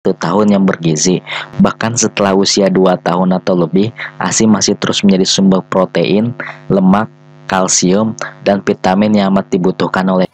tahun yang bergizi. Bahkan setelah usia 2 tahun atau lebih, ASI masih terus menjadi sumber protein, lemak, kalsium, dan vitamin yang amat dibutuhkan oleh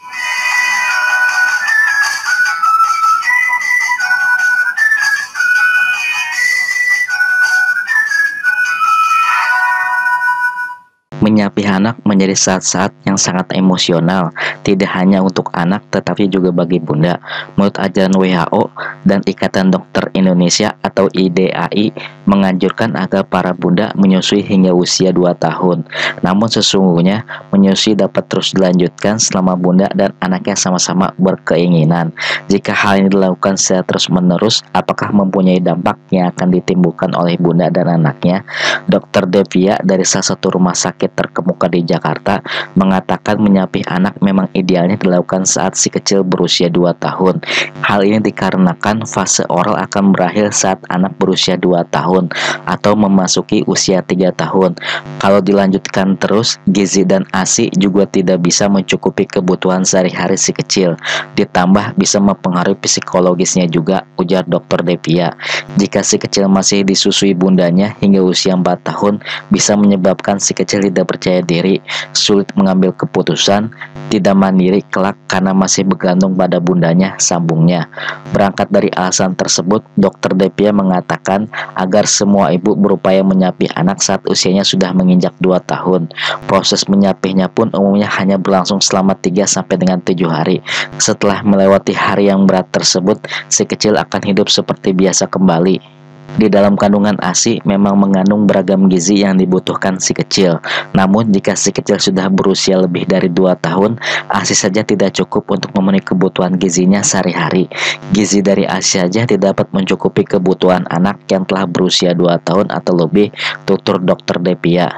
Menyapih anak menjadi saat-saat yang sangat emosional, tidak hanya untuk anak tetapi juga bagi bunda. Menurut ajaran WHO dan Ikatan Dokter Indonesia atau IDAI menganjurkan agar para bunda menyusui hingga usia 2 tahun. Namun sesungguhnya menyusui dapat terus dilanjutkan selama bunda dan anaknya sama-sama berkeinginan. Jika hal ini dilakukan secara terus-menerus, apakah mempunyai dampak yang akan ditimbulkan oleh bunda dan anaknya? Dr. Devia dari salah satu rumah sakit terkemuka di Jakarta mengatakan menyapih anak memang idealnya dilakukan saat si kecil berusia 2 tahun. Hal ini dikarenakan fase oral akan berakhir saat anak berusia 2 tahun atau memasuki usia 3 tahun. Kalau dilanjutkan terus, gizi dan ASI juga tidak bisa mencukupi kebutuhan sehari-hari si kecil. Ditambah bisa mempengaruhi psikologisnya juga, ujar Dr. Devia. Jika si kecil masih disusui bundanya hingga usia 4 tahun, bisa menyebabkan si kecil tidak percaya diri, sulit mengambil keputusan, tidak mandiri kelak karena masih bergantung pada bundanya, sambungnya. Berangkat dari alasan tersebut, Dr. Devia mengatakan agar semua ibu berupaya menyapih anak saat usianya sudah menginjak 2 tahun. Proses menyapihnya pun umumnya hanya berlangsung selama 3 sampai dengan 7 hari. Setelah melewati hari yang berat tersebut, si kecil akan hidup seperti biasa kembali. Di dalam kandungan ASI memang mengandung beragam gizi yang dibutuhkan si kecil. Namun jika si kecil sudah berusia lebih dari 2 tahun, ASI saja tidak cukup untuk memenuhi kebutuhan gizinya sehari-hari. Gizi dari ASI saja tidak dapat mencukupi kebutuhan anak yang telah berusia 2 tahun atau lebih, tutur Dr. Devia.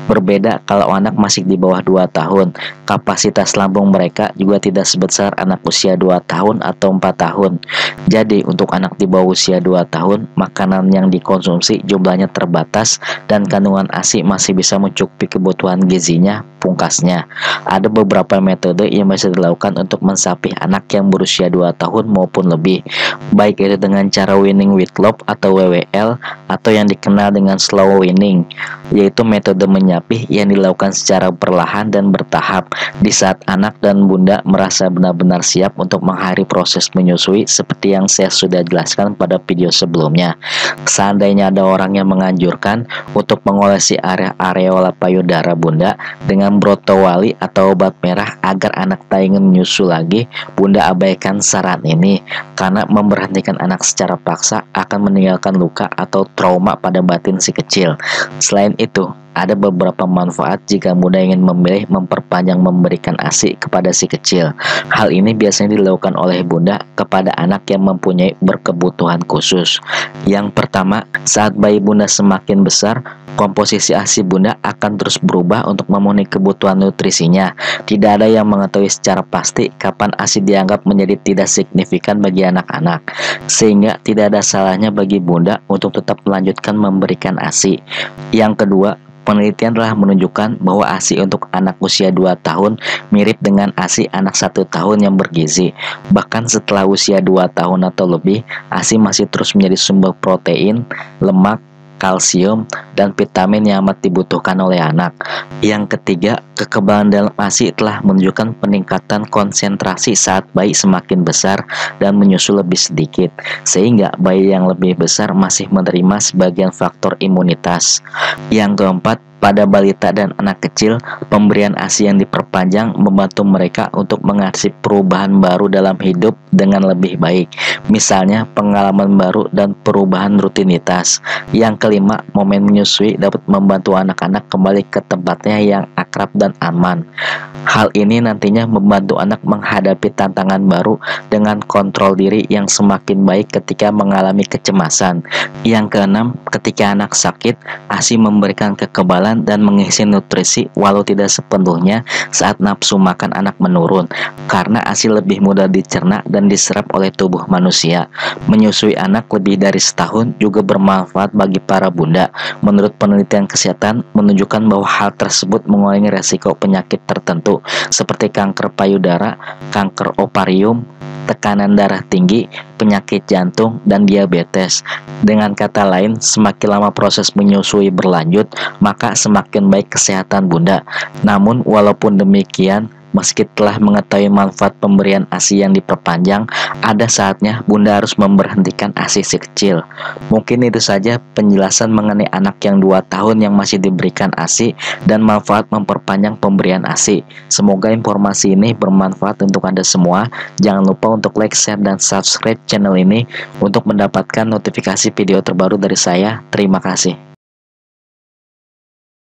Berbeda kalau anak masih di bawah 2 tahun, kapasitas lambung mereka juga tidak sebesar anak usia 2 tahun atau 4 tahun. Jadi untuk anak di bawah usia 2 tahun, makanan yang dikonsumsi jumlahnya terbatas dan kandungan ASI masih bisa mencukupi kebutuhan gizinya, pungkasnya. Ada beberapa metode yang bisa dilakukan untuk mensapih anak yang berusia 2 tahun maupun lebih, baik itu dengan cara weaning with love atau WWL atau yang dikenal dengan slow weaning, yaitu metode menyapih yang dilakukan secara perlahan dan bertahap di saat anak dan bunda merasa benar-benar siap untuk mengakhiri proses menyusui seperti yang saya sudah jelaskan pada video sebelumnya. Seandainya ada orang yang menganjurkan untuk mengolesi area areola payudara bunda dengan brotowali atau obat merah agar anak tak ingin menyusu lagi, bunda abaikan saran ini karena memberhentikan anak secara paksa akan meninggalkan luka atau trauma pada batin si kecil. Selain itu, ada beberapa manfaat jika bunda ingin memilih memperpanjang memberikan ASI kepada si kecil. Hal ini biasanya dilakukan oleh bunda kepada anak yang mempunyai berkebutuhan khusus. Yang pertama, saat bayi bunda semakin besar, komposisi ASI bunda akan terus berubah untuk memenuhi kebutuhan nutrisinya. Tidak ada yang mengetahui secara pasti kapan ASI dianggap menjadi tidak signifikan bagi anak-anak, sehingga tidak ada salahnya bagi bunda untuk tetap melanjutkan memberikan ASI. Yang kedua, penelitian telah menunjukkan bahwa ASI untuk anak usia 2 tahun mirip dengan ASI anak 1 tahun yang bergizi. Bahkan setelah usia 2 tahun atau lebih, ASI masih terus menjadi sumber protein, lemak, kalsium, dan vitamin yang amat dibutuhkan oleh anak. Yang ketiga, kekebalan dalam ASI telah menunjukkan peningkatan konsentrasi saat bayi semakin besar dan menyusu lebih sedikit, sehingga bayi yang lebih besar masih menerima sebagian faktor imunitas. Yang keempat, pada balita dan anak kecil, pemberian ASI yang diperpanjang membantu mereka untuk mengatasi perubahan baru dalam hidup dengan lebih baik, misalnya pengalaman baru dan perubahan rutinitas. Yang kelima, momen menyusui dapat membantu anak-anak kembali ke tempatnya yang akrab dan aman. Hal ini nantinya membantu anak menghadapi tantangan baru dengan kontrol diri yang semakin baik ketika mengalami kecemasan. Yang keenam, ketika anak sakit, ASI memberikan kekebalan kesehatan dan mengisi nutrisi walau tidak sepenuhnya saat nafsu makan anak menurun, karena ASI lebih mudah dicerna dan diserap oleh tubuh manusia. Menyusui anak lebih dari setahun juga bermanfaat bagi para bunda. Menurut penelitian kesehatan menunjukkan bahwa hal tersebut mengurangi resiko penyakit tertentu seperti kanker payudara, kanker ovarium, tekanan darah tinggi, penyakit jantung, dan diabetes. Dengan kata lain, semakin lama proses menyusui berlanjut, maka semakin baik kesehatan bunda. Namun, walaupun demikian, meski telah mengetahui manfaat pemberian ASI yang diperpanjang, ada saatnya bunda harus memberhentikan ASI si kecil. Mungkin itu saja penjelasan mengenai anak yang 2 tahun yang masih diberikan ASI dan manfaat memperpanjang pemberian ASI. Semoga informasi ini bermanfaat untuk Anda semua. Jangan lupa untuk like, share, dan subscribe channel ini untuk mendapatkan notifikasi video terbaru dari saya. Terima kasih.